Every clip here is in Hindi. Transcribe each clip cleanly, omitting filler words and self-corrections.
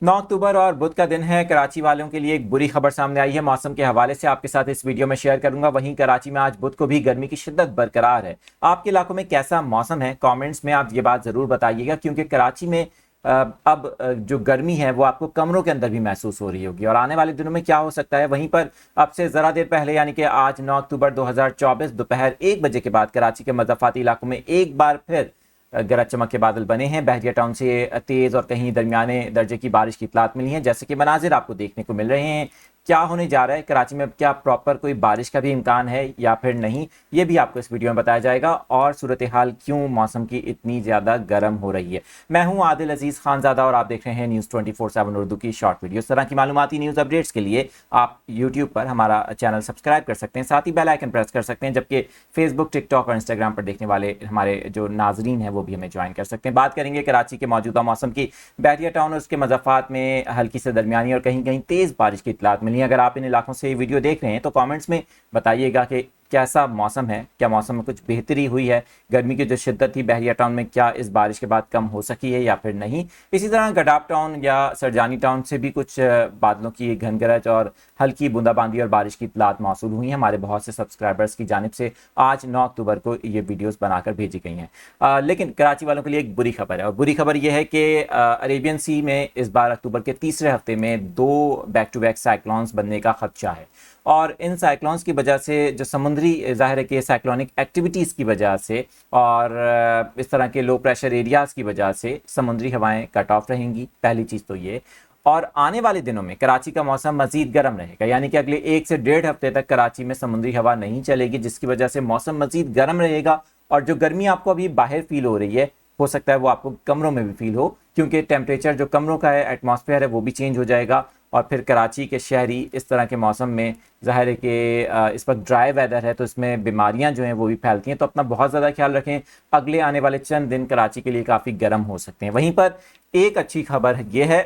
9 अक्टूबर और बुध का दिन है। कराची वालों के लिए एक बुरी खबर सामने आई है। मौसम के हवाले से आपके साथ इस वीडियो में शेयर करूंगा। वहीं कराची में आज बुध को भी गर्मी की शिद्दत बरकरार है। आपके इलाकों में कैसा मौसम है, कमेंट्स में आप ये बात ज़रूर बताइएगा, क्योंकि कराची में अब जो गर्मी है वो आपको कमरों के अंदर भी महसूस हो रही होगी। और आने वाले दिनों में क्या हो सकता है, वहीं पर अब से ज़रा देर पहले यानी कि आज 9 अक्टूबर 2024 दोपहर 1 बजे के बाद कराची के मज़ाफ़ाती इलाकों में एक बार फिर गरज चमक के बादल बने हैं। बहरिया टाउन से तेज़ और कहीं दरमियाने दर्जे की बारिश की इतलात मिली है। जैसे कि मनाजिर आपको देखने को मिल रहे हैं। क्या होने जा रहा है कराची में, क्या प्रॉपर कोई बारिश का भी इम्कान है या फिर नहीं, ये भी आपको इस वीडियो में बताया जाएगा। और सूरत हाल क्यों मौसम की इतनी ज़्यादा गर्म हो रही है। मैं हूं आदिल अजीज़ खानज़ादा और आप देख रहे हैं न्यूज़ 24/7 उर्दू की शॉर्ट वीडियो। इस तरह की मालूमाती न्यूज़ अपडेट्स के लिए आप यूट्यूब पर हमारा चैनल सब्सक्राइब कर सकते हैं, साथ ही बेल आइकन प्रेस कर सकते हैं, जबकि फेसबुक, टिकटॉक और इंस्टाग्राम पर देखने वाले हमारे जो नाजरीन हैं वो भी हमें ज्वाइन कर सकते हैं। बात करेंगे कराची के मौजूदा मौसम की। बहरिया टाउन और उसके मज़ाफ़ात में हल्की से दरमियानी और कहीं कहीं तेज़ बारिश की इतलात मिली है। अगर आप इन इलाकों से वीडियो देख रहे हैं तो कमेंट्स में बताइएगा कि कैसा मौसम है, क्या मौसम में कुछ बेहतरी हुई है। गर्मी की जो शिद्दत थी बहरिया टाउन में, क्या इस बारिश के बाद कम हो सकी है या फिर नहीं। इसी तरह गडाप टाउन या सरजानी टाउन से भी कुछ बादलों की घन गरज और हल्की बूंदाबांदी और बारिश की इतलात मौसूल हुई हैं। हमारे बहुत से सब्सक्राइबर्स की जानिब से आज 9 अक्टूबर को ये वीडियोस बनाकर भेजी गई हैं। लेकिन कराची वालों के लिए एक बुरी खबर है, और बुरी खबर यह है कि अरेबियन सी में इस बार अक्टूबर के तीसरे हफ्ते में 2 बैक टू बैक साइक्लोन्स बनने का खदशा है। और इन साइक्लोन्स की वजह से जो समुद्री, ज़ाहिर है कि साइक्लोनिक एक्टिविटीज़ की वजह से और इस तरह के लो प्रेशर एरियाज़ की वजह से समुद्री हवाएं कट ऑफ रहेंगी। पहली चीज़ तो ये। और आने वाले दिनों में कराची का मौसम मज़ीद गर्म रहेगा, यानी कि अगले 1 से 1.5 हफ्ते तक कराची में समुद्री हवा नहीं चलेगी, जिसकी वजह से मौसम मज़ीद गर्म रहेगा। और जो गर्मी आपको अभी बाहर फील हो रही है, हो सकता है वो आपको कमरों में भी फील हो, क्योंकि टेम्परेचर जो कमरों का है, एटमॉस्फेयर है, वो भी चेंज हो जाएगा। और फिर कराची के शहरी इस तरह के मौसम में, ज़ाहिर है कि इस वक्त ड्राई वेदर है तो इसमें बीमारियां जो हैं वो भी फैलती हैं। तो अपना बहुत ज़्यादा ख्याल रखें। अगले आने वाले चंद दिन कराची के लिए काफ़ी गर्म हो सकते हैं। वहीं पर एक अच्छी खबर यह है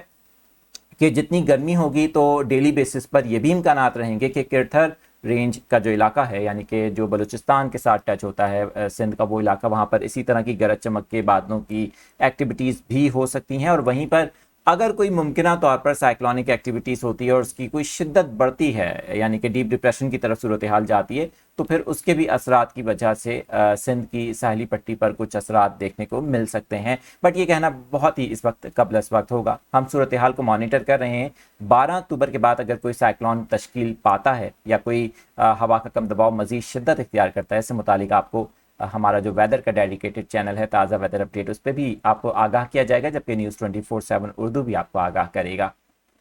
कि जितनी गर्मी होगी तो डेली बेसिस पर यह भी इम्कानात रहेंगे कि किरथर रेंज का जो इलाका है, यानी कि जो बलूचिस्तान के साथ टच होता है, सिंध का वो इलाका, वहाँ पर इसी तरह की गरज चमक के बादलों की एक्टिविटीज़ भी हो सकती हैं। और वहीं पर अगर कोई मुमकिना तौर पर साइक्लोनिक एक्टिविटीज़ होती है और उसकी कोई शिद्दत बढ़ती है, यानी कि डीप डिप्रेशन की तरफ सूरत हाल जाती है, तो फिर उसके भी असरात की वजह से सिंध की साहली पट्टी पर कुछ असरात देखने को मिल सकते हैं। बट ये कहना बहुत ही इस वक्त कबल इस वक्त होगा। हम सूरत हाल को मॉनिटर कर रहे हैं। 12 अक्टूबर के बाद अगर कोई साइक्लोन तश्कील पाता है या कोई हवा का कम दबाव मज़ीद शिद्दत इख्तियार करता है, इससे मुतालिक आपको हमारा जो वेदर का डेडिकेटेड चैनल है ताज़ा वेदर अपडेट, उस पर भी आपको आगाह किया जाएगा, जबकि न्यूज़ 24/7 उर्दू भी आपको आगाह करेगा।